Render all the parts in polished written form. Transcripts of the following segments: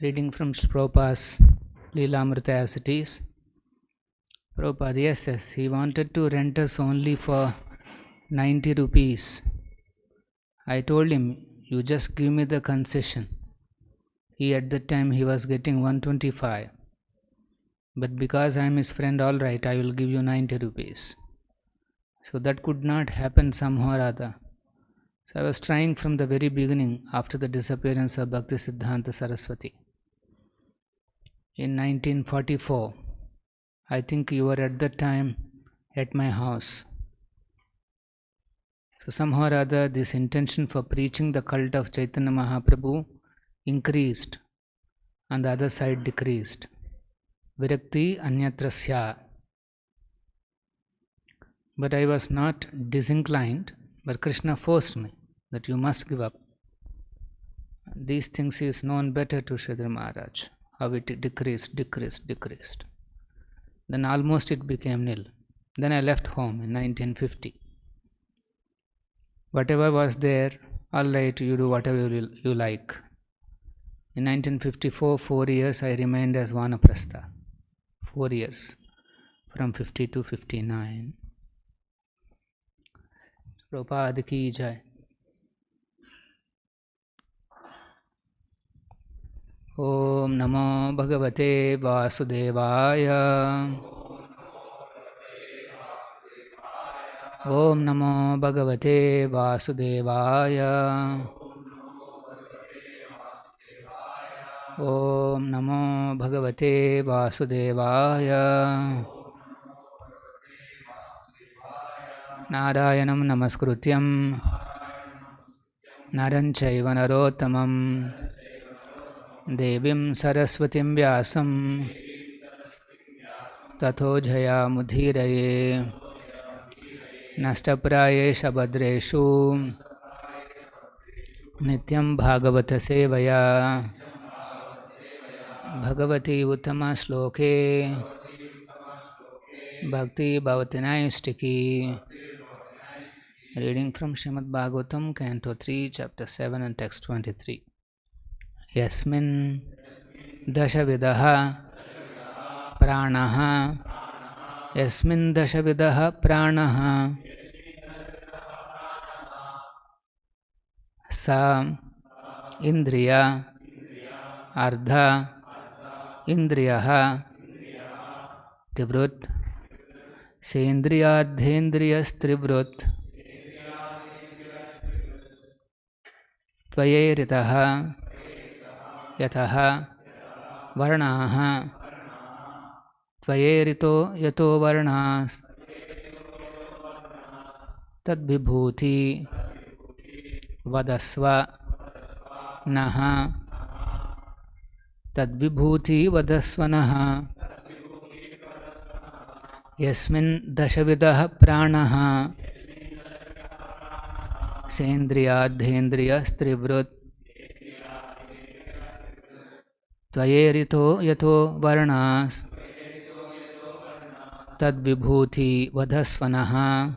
Reading from Prabhupada's Leelamrita as it is. Prabhupada, yes, he wanted to rent us only for 90 rupees. I told him, you just give me the concession. At that time he was getting 125. But because I am his friend, all right, I will give you 90 rupees. So that could not happen somehow or other. So I was trying from the very beginning after the disappearance of Bhakti Siddhanta Saraswati. In 1944, I think you were at that time at my house. So somehow or other this intention for preaching the cult of Chaitanya Mahaprabhu increased, on the other side decreased. Virakti anyatrasya. But I was not disinclined, but Krishna forced me that you must give up. These things is known better to Sridhar Maharaj, how it decreased. Then almost it became nil. Then I left home in 1950. Whatever was there, all right, you do whatever you like. In 1954, 4 years I remained as Vanaprastha. 4 years, from 50 to 59. Prabhupada ki jai. Om Namo Bhagavate Vasudevaya. Om Namo Bhagavate Vasudevaya. Om Namo Bhagavate Vasudevaya. Narayanam Namaskrutyam Naram Chaiva Narottamam Devim Saraswatim Vyasam Tato Jaya Mudhiraye Nashtaprayesha Bhadreshu Nityam Bhagavata Sevaya Bhagavati Uttama Shloke Bhakti Bhavati Naistiki. Reading from Srimad Bhagavatam, Canto 3, Chapter 7 and Text 23. Yasmin Dashavidaha Pranaha Yasmin Dashavidaha Pranaha Sa Indriya Ardha Indriyaha Tivrut Sendriyadhendriyastrivrut Tvayeritaha Yataha Varnaha Tvayerito Yato Varnas Tadvibhuti Vadasva Naha Tadvibhuti Vadasvanaha Yasmin Dashavidaha Pranaha Sendriyadhendriyastrivrut Tvayerito Yato Varnas Tadvibhuti Vadasvanaha.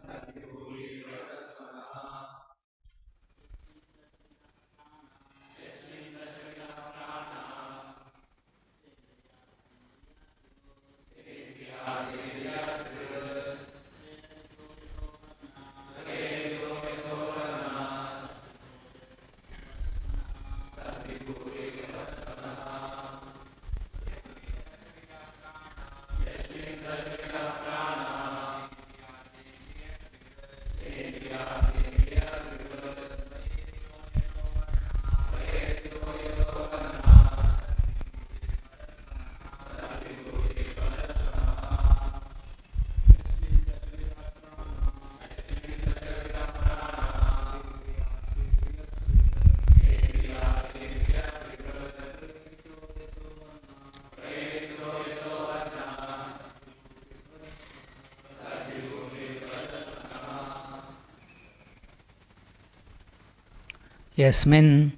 Yasmin,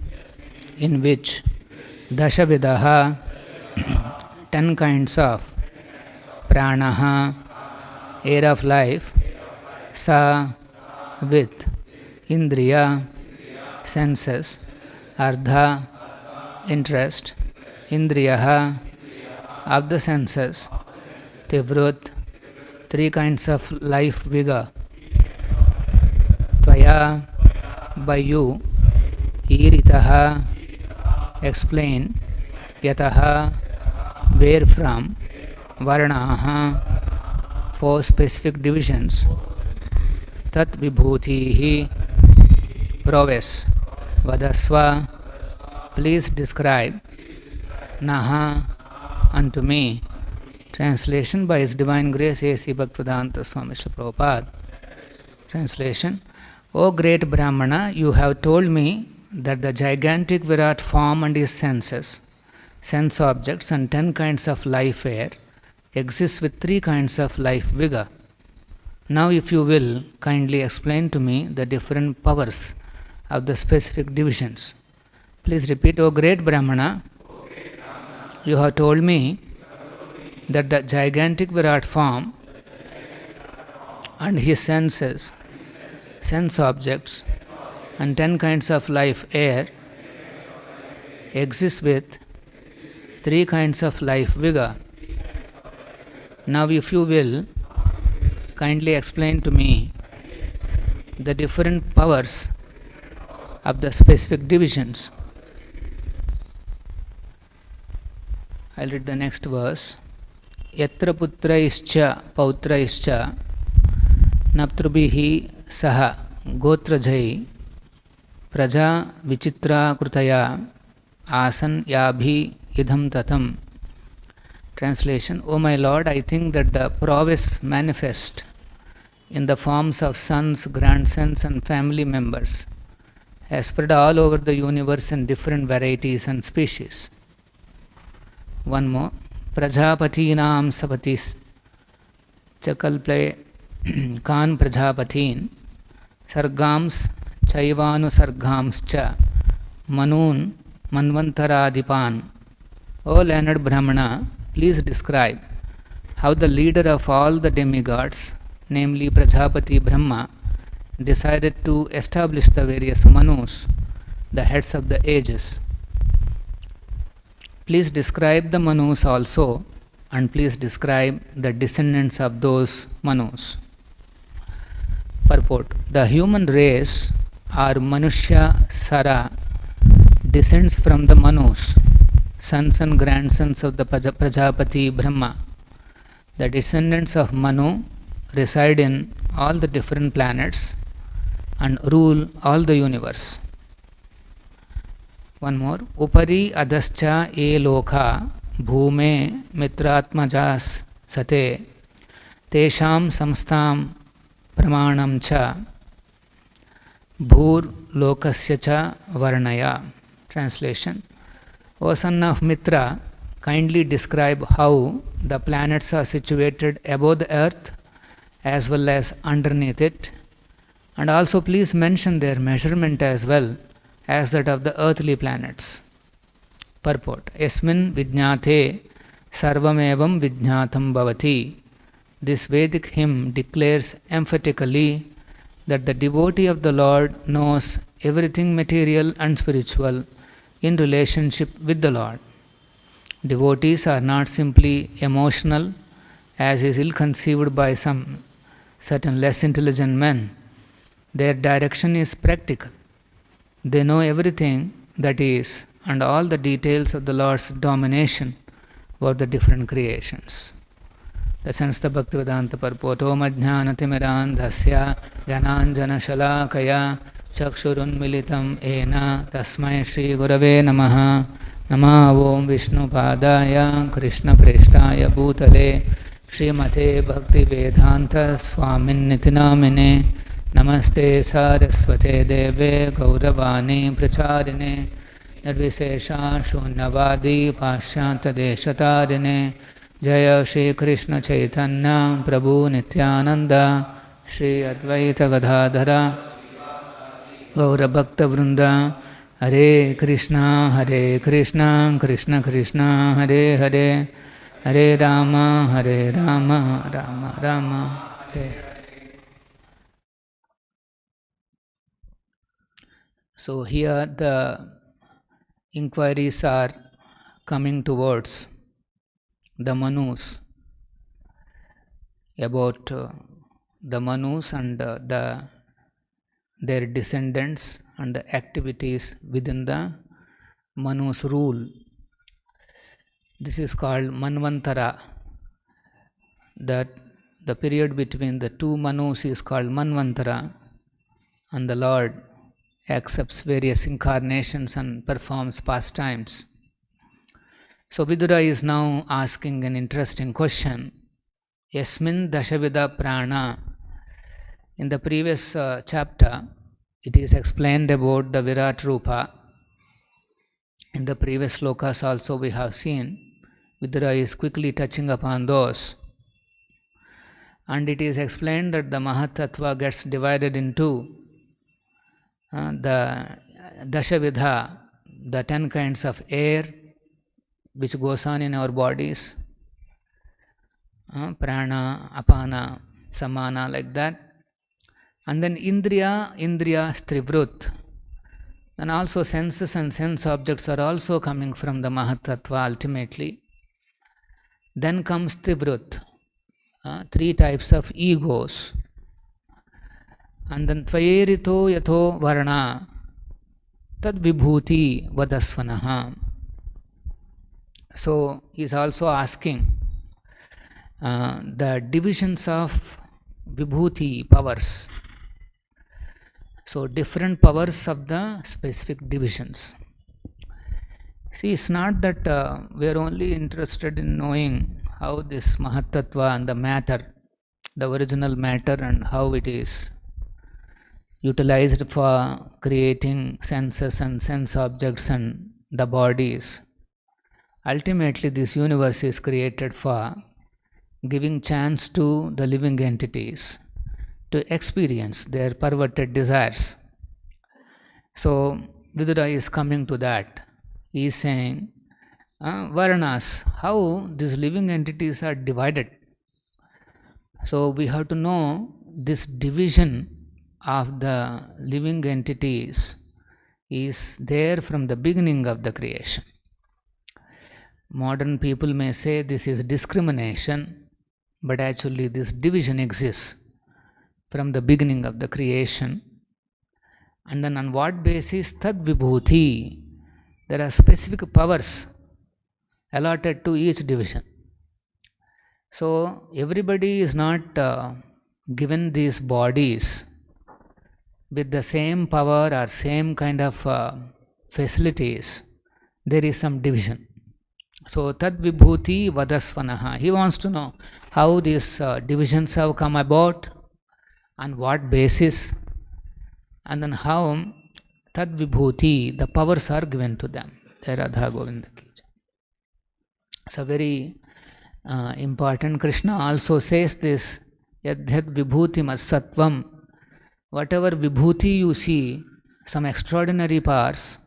in which Dashavidaha, 10 kinds of Pranaha, air of life, Sa, with Indriya, senses, Ardha, interest, indriyaha, of the senses, tivrut, three kinds of life vigor, tvaya, by you, iritaha, explain, yataha, where from, varnaha, four specific divisions, tat vibhutihi, prowess, vadasva, please describe, naha, unto me. Translation by His Divine Grace A.C. Bhaktivedanta Swami Srila Prabhupada. Translation: O great Brahmana, you have told me that the gigantic virāṭ form and his senses, sense objects and 10 kinds of life air exists with 3 kinds of life vigor. Now if you will, kindly explain to me the different powers of the specific divisions. Please repeat, O great Brahmana, you have told me that the gigantic virāṭ form and his senses, sense objects and 10 kinds of life air exist with 3 kinds of life vigor. Now if you will, kindly explain to me the different powers of the specific divisions. I'll read the next verse. Yatra putraischa pautraischa naptrubihi saha gotrajai praja vichitra krutaya asan yabhi idham tatam. Translation: O my Lord, I think that the prowess manifest in the forms of sons, grandsons and family members has spread all over the universe in different varieties and species. One more. Prajapatinam sapatis chakalple kan prajapatin sargams chaivanu sargams cha manun manvantaradipan. O learned Brahmana, please describe how the leader of all the demigods, namely Prajapati Brahma, decided to establish the various manus, the heads of the ages. Please describe the manus also, and please describe the descendants of those manus. Purport: the human race, or Manushya Sara, descends from the manus, sons and grandsons of the Prajapati Brahma. The descendants of Manu reside in all the different planets and rule all the universe. One more. Upari adascha e lokha bhume mitratmajas sate tesham samstam pramanam cha bhur lokasya cha varnaya. Translation: O son of Mitra, kindly describe how the planets are situated above the earth as well as underneath it, and also please mention their measurement as well as that of the earthly planets. Purport: Yasmin vijñāte sarvamevam vijñātam bhavati. This Vedic hymn declares emphatically that the devotee of the Lord knows everything material and spiritual in relationship with the Lord. Devotees are not simply emotional, as is ill-conceived by some certain less intelligent men. Their direction is practical. They know everything that is and all the details of the Lord's domination over the different creations. The sense of Bhaktivedanta purport: Om ajnānatimirandhasya janānjana shalakaya chakshurunmilitam ena tasmai Shri Gurave namaha. Namo Om Vishnupadaya Krishna Preshtaya Bhutale Srimate Bhaktivedanta Swaminiti Namine. Namaste Saraswate Deve Gauravani Pracharine Nirvishesha Shunyavadi Pashyanta Deshatarine. Jaya Shri Krishna Chaitanya Prabhu Nityananda Shri Advaita Gadadhara Gaura Bhakta Vrinda. Hare Krishna Krishna Krishna Hare Hare, Hare Rama Rama Rama Hare Hare. So here the inquiries are coming towards the Manus, about the Manus and their descendants and the activities within the Manus rule. This is called Manvantara. That the period between the two Manus is called Manvantara, and the Lord accepts various incarnations and performs pastimes. So Vidura is now asking an interesting question. Yasmin Dashavida Prana. In the previous chapter, it is explained about the virāṭ Rupa. In the previous slokas also we have seen, Vidura is quickly touching upon those. And it is explained that the Mahatattva gets divided into the Dashavidha, the 10 kinds of air which goes on in our bodies, prana, apana, samana, like that. And then Indriya Strivrut. And also senses and sense objects are also coming from the Mahatattva ultimately. Then comes Strivrut, 3 types of egos. And then Tvayerito Yato Varna Tad Vibhuti Vadasvanaha. So he is also asking the divisions of Vibhuti powers. So different powers of the specific divisions. See, it's not that we are only interested in knowing how this Mahatattva and the matter, the original matter, and how it is utilized for creating senses and sense objects and the bodies. Ultimately, this universe is created for giving chance to the living entities to experience their perverted desires. So, Vidura is coming to that. He is saying, Varnas, how these living entities are divided. So, we have to know this division of the living entities is there from the beginning of the creation. Modern people may say this is discrimination, but actually this division exists from the beginning of the creation. And then on what basis? Tad Vibhuti. There are specific powers allotted to each division. So everybody is not given these bodies with the same power or same kind of facilities. There is some division. So Tad Vibhuti Vadasvanaha. He wants to know how these divisions have come about, on what basis, and then how Tad Vibhuti, the powers are given to them. Radha Govinda ki jai. So very important. Krishna also says this, Yadhyat Vibhuti Masattvam. Whatever Vibhuti you see, some extraordinary powers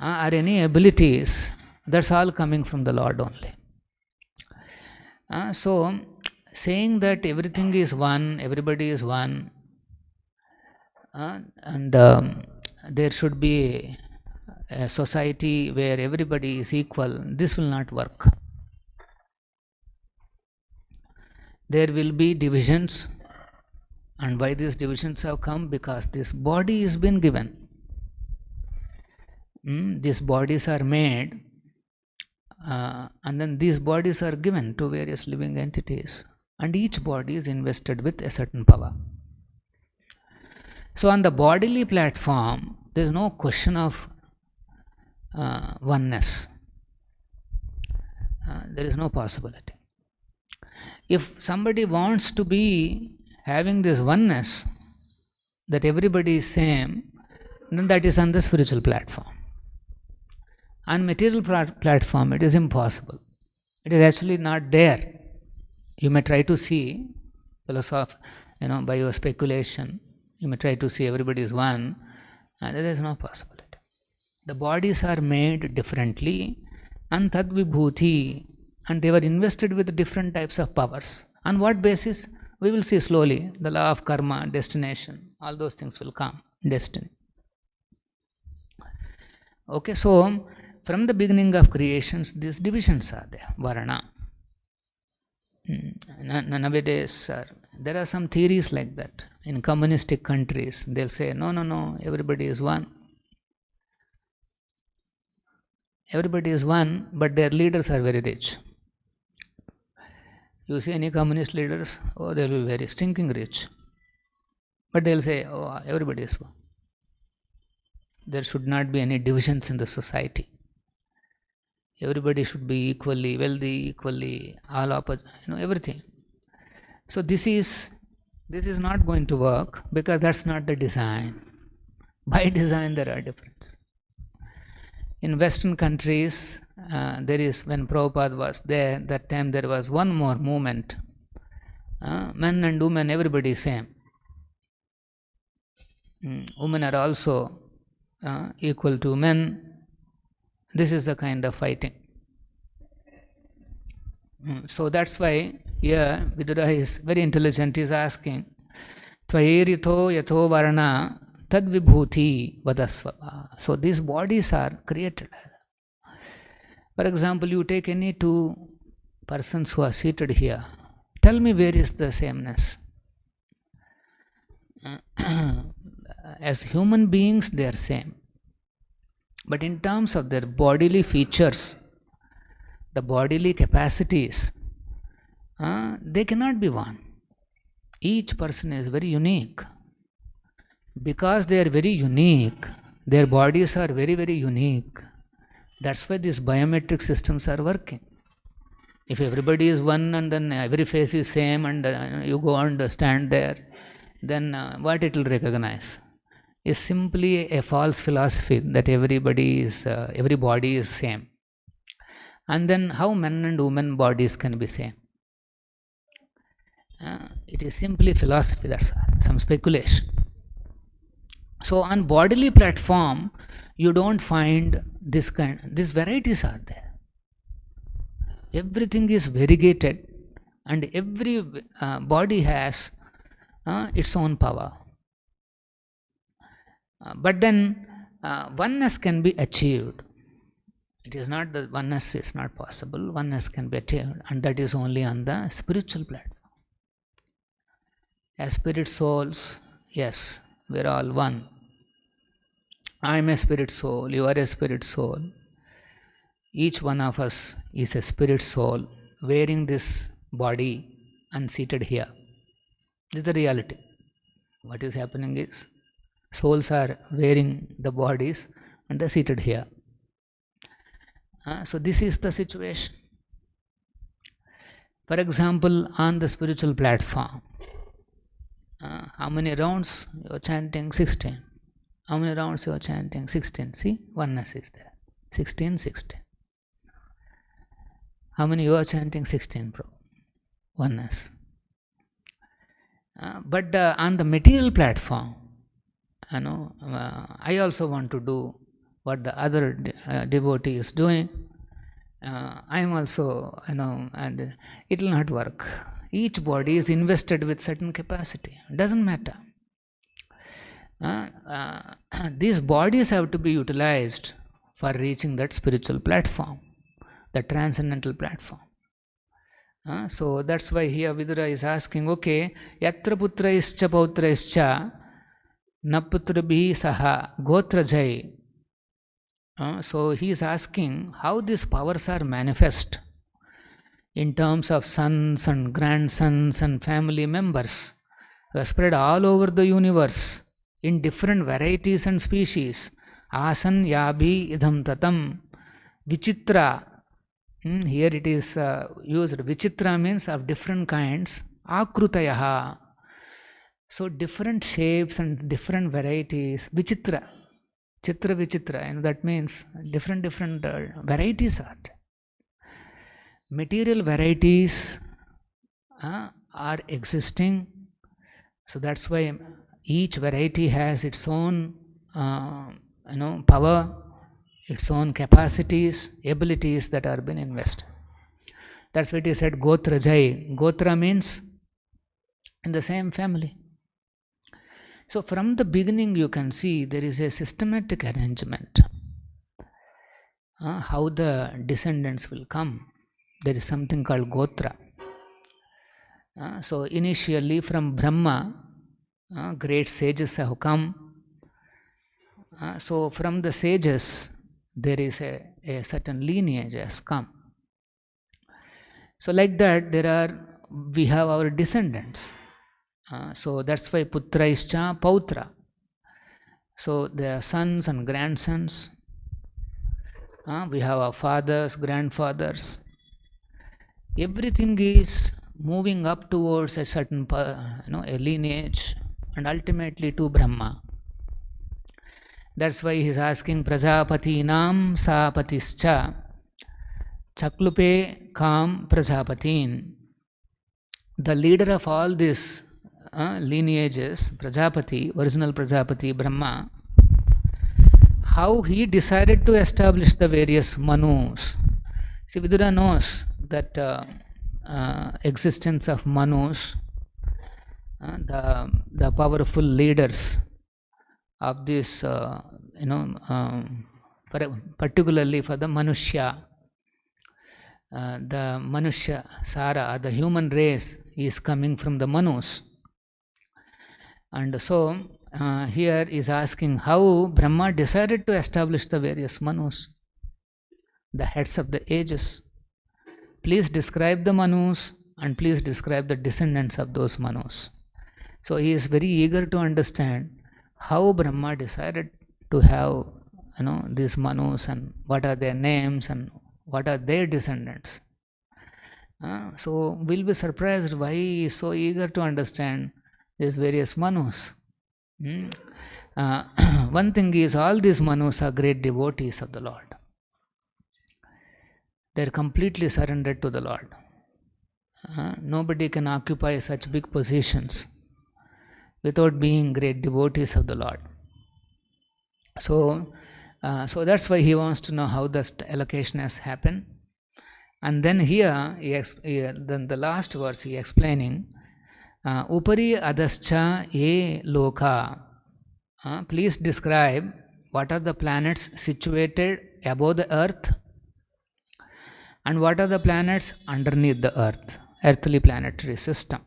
or any abilities, that's all coming from the Lord only. So, saying that everything is one, everybody is one, and there should be a society where everybody is equal, this will not work. There will be divisions, and why these divisions have come? Because this body is been given. These bodies are made, and then these bodies are given to various living entities, and each body is invested with a certain power. So on the bodily platform, there is no question of oneness. There is no possibility. If somebody wants to be having this oneness, that everybody is same, then that is on the spiritual platform. On material platform, it is impossible. It is actually not there. You may try to see, by your speculation, you may try to see everybody is one, and there is no possibility. The bodies are made differently, and Tad Vibhuti, and they were invested with different types of powers. On what basis? We will see slowly. The law of karma, destination, all those things will come. Destiny. Okay, so from the beginning of creations, these divisions are there, varna. Nowadays, there are some theories like that. In communistic countries, they'll say, no, everybody is one. Everybody is one, but their leaders are very rich. You see any communist leaders, they'll be very stinking rich. But they'll say, everybody is one. There should not be any divisions in the society. Everybody should be equally wealthy, equally all opposite, everything. So this is not going to work, because that's not the design. By design there are differences. In Western countries, when Prabhupada was there, that time there was one more movement. Men and women, everybody is same. Women are also equal to men. This is the kind of fighting. So that's why here Vidura is very intelligent. He is asking, Tvairito yato varna tad vibhuti vadasva. So these bodies are created. For example, you take any two persons who are seated here. Tell me, where is the sameness? As human beings, they are same. But in terms of their bodily features, the bodily capacities, they cannot be one. Each person is very unique. Because they are very unique, their bodies are very, very unique. That's why these biometric systems are working. If everybody is one and then every face is same and you go and stand there, then what it will recognize is simply a false philosophy that every body is same. And then how men and women bodies can be same? It is simply philosophy, that's some speculation. So on bodily platform, you don't find these varieties are there. Everything is variegated, and every body has its own power. But then oneness can be achieved. It is not that oneness is not possible. Oneness can be achieved, and that is only on the spiritual platform. As spirit souls, yes, we are all one. I am a spirit soul, you are a spirit soul. Each one of us is a spirit soul wearing this body and seated here. This is the reality. What is happening is, souls are wearing the bodies and they are seated here. So this is the situation. For example, on the spiritual platform, how many rounds you are chanting? 16. How many rounds you are chanting? 16. See, oneness is there. 16, 16. How many you are chanting? 16, bro. Oneness. But on the material platform, I also want to do what the other devotee is doing. I am also, and it will not work. Each body is invested with certain capacity. Doesn't matter. These bodies have to be utilized for reaching that spiritual platform, the transcendental platform. So that's why here Vidura is asking, okay, yatra putraischa pautraischa naputrabhi saha gotrajai. So he is asking how these powers are manifest in terms of sons and grandsons and family members who are spread all over the universe in different varieties and species. Asan yabhi idham tatam vichitra. Here it is used. Vichitra means of different kinds. Akrutayaha. So different shapes and different varieties. Vichitra. Chitra vichitra. That means different varieties are there. Material varieties are existing. So that's why each variety has its own power, its own capacities, abilities that are been invested. That's what he said, Gotra Jai. Gotra means in the same family. So from the beginning you can see there is a systematic arrangement. how the descendants will come. There is something called Gotra. So initially from Brahma, great sages have come. So from the sages, there is a certain lineage has come. So like that, we have our descendants. So that's why Putra ischa Pautra. So there are sons and grandsons. We have our fathers, grandfathers. Everything is moving up towards a certain, a lineage, and ultimately to Brahma. That's why he is asking Prajapatinam Sapatischa Chaklupe Kam Prajapatin. The leader of all these lineages, Prajapati, original Prajapati, Brahma, how he decided to establish the various Manus. See, Vidura knows that existence of Manus, the powerful leaders of this, particularly for the Manushya, the Manushya Sara, the human race is coming from the Manus. And so here is asking how Brahma decided to establish the various Manus, the heads of the ages. Please describe the Manus and please describe the descendants of those Manus. So he is very eager to understand how Brahma decided to have these Manus and what are their names and what are their descendants. So we'll be surprised why he is so eager to understand these various Manus. One thing is, all these Manus are great devotees of the Lord. They are completely surrendered to the Lord. Nobody can occupy such big positions without being great devotees of the Lord. So that's why he wants to know how the allocation has happened. And then here, then the last verse he explaining, Upari adascha ye loka. Please describe what are the planets situated above the earth and what are the planets underneath the earth, earthly planetary system.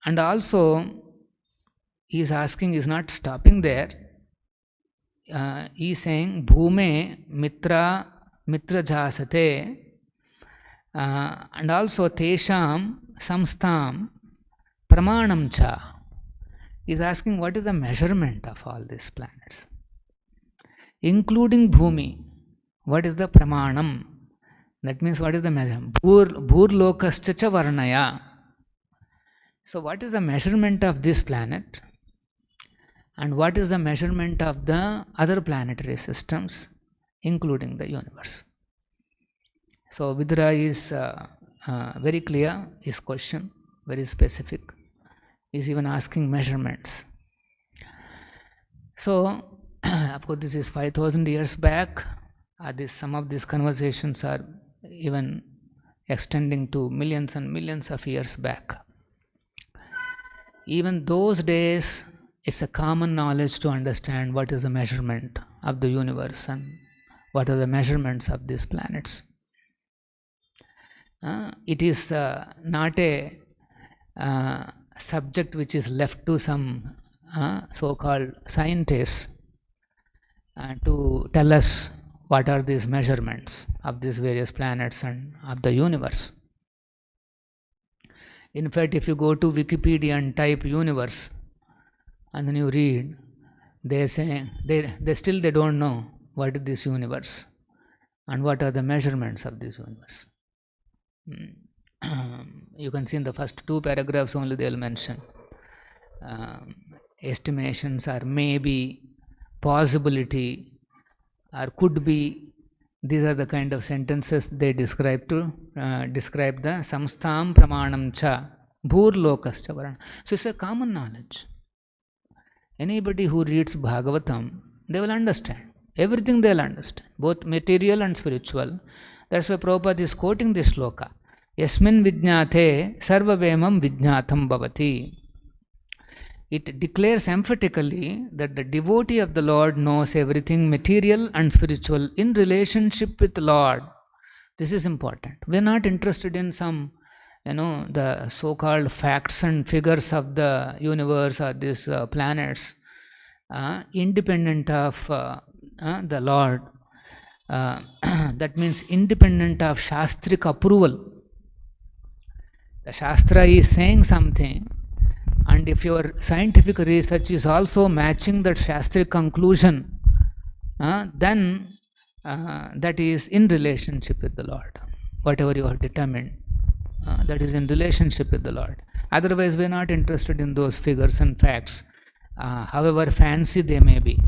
And also, he is asking, he is not stopping there. He is saying, Bhume Mitra Jasate, and also Tesham Samstam Pramanam Cha. He is asking what is the measurement of all these planets, including Bhumi. What is the Pramanam? That means what is the measurement? Bhurlokascha cha varnaya. So what is the measurement of this planet? And what is the measurement of the other planetary systems, including the universe? So Vidura is very clear, his question, very specific. He is even asking measurements. So, of course, this is 5,000 years back. Some of these conversations are even extending to millions and millions of years back. Even those days, it's a common knowledge to understand what is the measurement of the universe and what are the measurements of these planets. It is not a subject which is left to some so-called scientists to tell us what are these measurements of these various planets and of the universe. In fact, if you go to Wikipedia and type universe and then you read, they say they don't know what is this universe and what are the measurements of this universe. You can see in the first 2 paragraphs only they will mention estimations or maybe, possibility or could be. These are the kind of sentences they describe the samstam pramanam cha bhurlokascha varana. So it's a common knowledge. Anybody who reads Bhagavatam, they will understand. Everything they will understand, both material and spiritual. That's why Prabhupada is quoting this shloka. Yasmin vijñāte sarvavemam vijñātam bhavati. it declares emphatically that the devotee of the Lord knows everything material and spiritual in relationship with the Lord. This is important. We are not interested in some, the so-called facts and figures of the universe or these planets, independent of the Lord. That means independent of Shastric approval. The Shastra is saying something, and if your scientific research is also matching that Shastric conclusion, then that is in relationship with the Lord. Whatever you have determined, that is in relationship with the Lord. Otherwise, we are not interested in those figures and facts, however fancy they may be.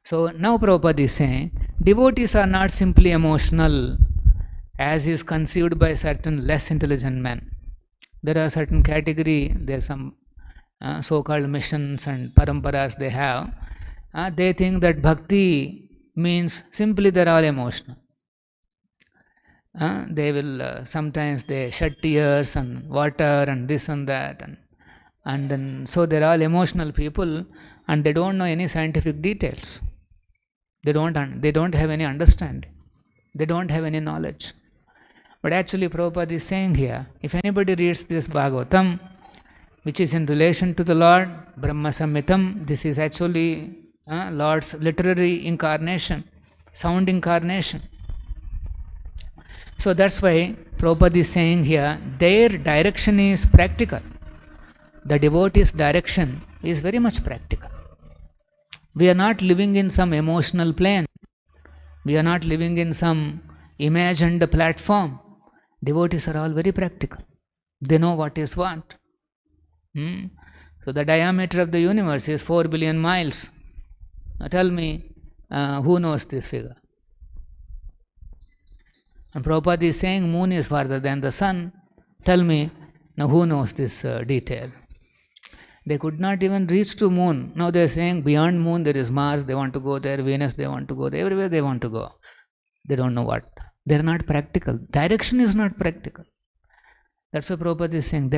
So now Prabhupada is saying, devotees are not simply emotional, as is conceived by certain less intelligent men. There are certain category, there are some so-called missions and paramparas they have. They think that bhakti means simply they are all emotional. They will sometimes they shed tears and water and this and that, and then so they are all emotional people, and they don't know any scientific details. They don't have any understanding. They don't have any knowledge. But actually Prabhupada is saying here, if anybody reads this Bhagavatam, which is in relation to the Lord, Brahma Samhitam, this is actually Lord's literary incarnation, sound incarnation. So that's why Prabhupada is saying here, their direction is practical. The devotee's direction is very much practical. We are not living in some emotional plane. We are not living in some imagined platform. Devotees are all very practical. They know what is what. So the diameter of the universe is 4 billion miles. Now tell me, who knows this figure? And Prabhupada is saying moon is farther than the sun. Tell me, now who knows this detail? They could not even reach to moon. Now they are saying beyond moon there is Mars, they want to go there, Venus, they want to go there, everywhere they want to go. They don't know what. They are not practical. Direction is not practical. That's what Prabhupada is saying.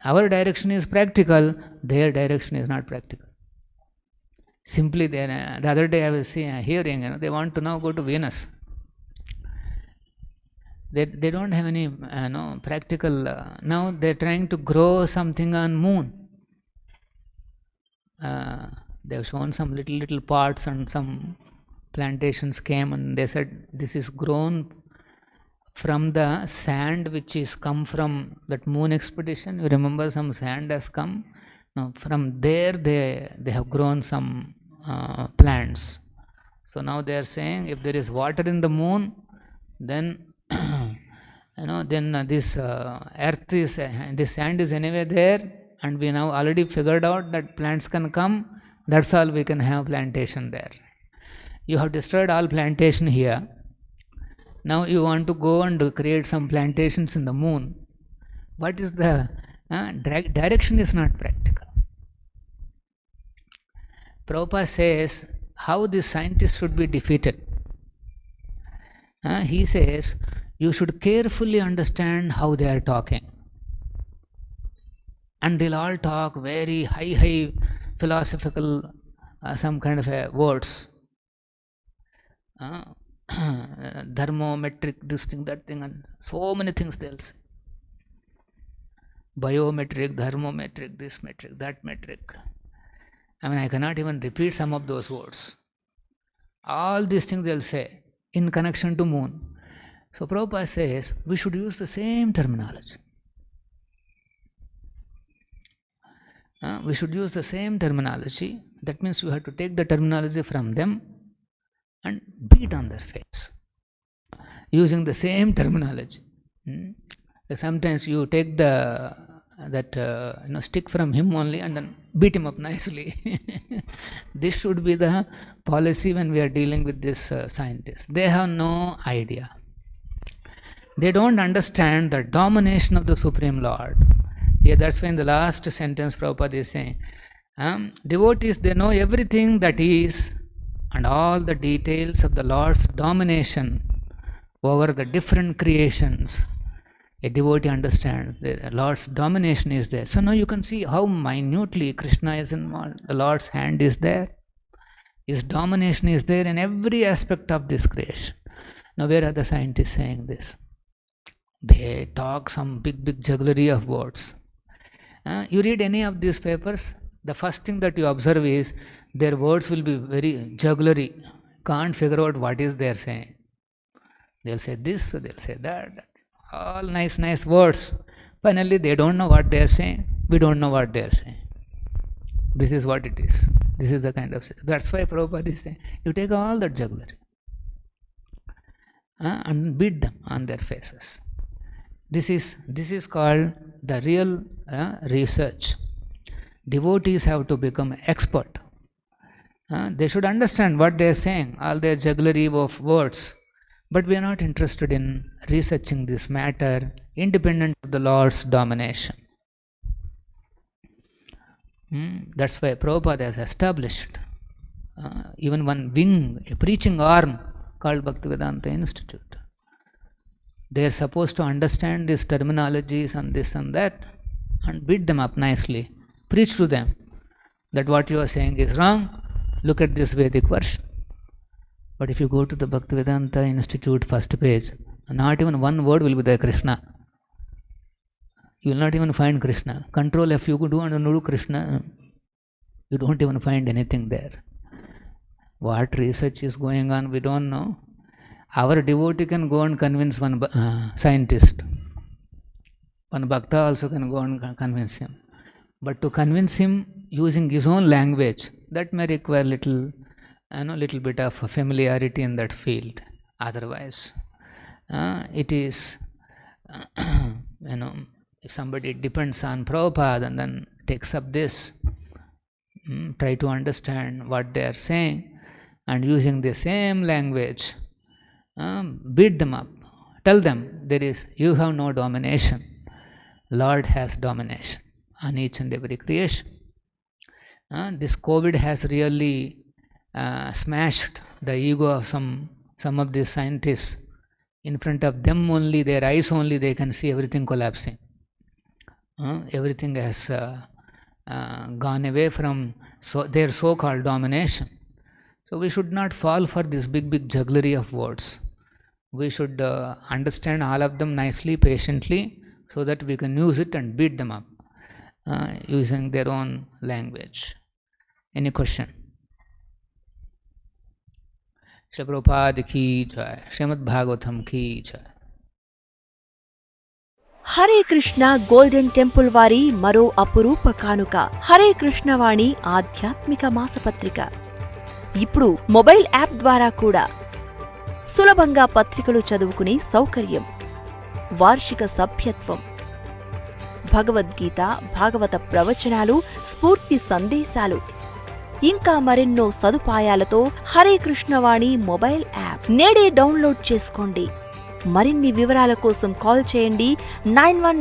Our direction is practical, their direction is not practical. Simply, the other day I was hearing, they want to now go to Venus. They don't have any practical. Now they are trying to grow something on moon. They have shown some little parts, and some plantations came, and they said this is grown from the sand which is come from that moon expedition. You remember some sand has come. Now from there they have grown some plants. So now they are saying if there is water in the moon, then then this earth is this sand is anyway there, and we now already figured out that plants can come. That's all, we can have plantation there. You have destroyed all plantation here. Now you want to go and create some plantations in the moon. What is the direction is not practical. Prabhupada says how the scientists should be defeated. He says you should carefully understand how they are talking. And they'll all talk very high philosophical some kind of words. Thermometric, this thing, that thing, and so many things they'll say. Biometric, thermometric, this metric, that metric. I cannot even repeat some of those words. All these things they'll say in connection to moon. So Prabhupada says we should use the same terminology. We should use the same terminology. That means you have to take the terminology from them and beat on their face using the same terminology. Sometimes you take that stick from him only and then beat him up nicely. This should be the policy when we are dealing with these scientists. They have no idea. They don't understand the domination of the Supreme Lord. Yeah, that's why in the last sentence Prabhupada is saying, devotees, they know everything that is and all the details of the Lord's domination over the different creations. A devotee understands the Lord's domination is there. So now you can see how minutely Krishna is involved. The Lord's hand is there. His domination is there in every aspect of this creation. Now where are the scientists saying this? They talk some big jugglery of words. You read any of these papers, the first thing that you observe is their words will be very jugglery. Can't figure out what is they are saying. They'll say this, they'll say that. All nice words. Finally, they don't know what they are saying. We don't know what they are saying. This is what it is. This is the kind of... That's why Prabhupada is saying, you take all that jugglery and beat them on their faces. This is called the real research. Devotees have to become expert. They should understand what they are saying, all their jugglery of words. But we are not interested in researching this matter independent of the Lord's domination. That's why Prabhupada has established even one wing, a preaching arm called Bhaktivedanta Institute. They are supposed to understand these terminologies and this and that and beat them up nicely. Preach to them that what you are saying is wrong. Look at this Vedic version. But if you go to the Bhaktivedanta Institute first page, not even one word will be there Krishna. You will not even find Krishna. Control F you could do and do Krishna. You don't even find anything there. What research is going on, we don't know. Our devotee can go and convince one scientist. One bhakta also can go and convince him. But to convince him using his own language, that may require little bit of familiarity in that field. Otherwise, it is, if somebody depends on Prabhupada and then takes up this, try to understand what they are saying and using the same language, beat them up. Tell them you have no domination. Lord has domination on each and every creation. This COVID has really smashed the ego of some of these scientists. In front of them only, their eyes only, they can see everything collapsing. Everything has gone away from their so-called domination. So we should not fall for this big jugglery of words. We should understand all of them nicely, patiently, so that we can use it and beat them up using their own language. Any question? Shri Prabhupada ki jai, Srimad Bhagavatam ki jai. Hare Krishna golden temple వారి మరో అపురూప కానుక హరే కృష్ణ వాణి ఆధ్యాత్మిక మాసపత్రిక. ఇప్పుడు mobile app ద్వారా కూడా సులభంగా పత్రికలు చదువుకునే సౌకర్యం, వార్షిక సభ్యత్వం, భగవద్గీత, భాగవత ప్రవచనాలు, స్ఫూర్తి సందేశాలు, ఇంకా మరెన్నో సదుపాయాలతో హరే కృష్ణవాణి మొబైల్ యాప్ నేడే డౌన్లోడ్ చేసుకోండి. మరిన్ని వివరాల కోసం కాల్ చేయండి 91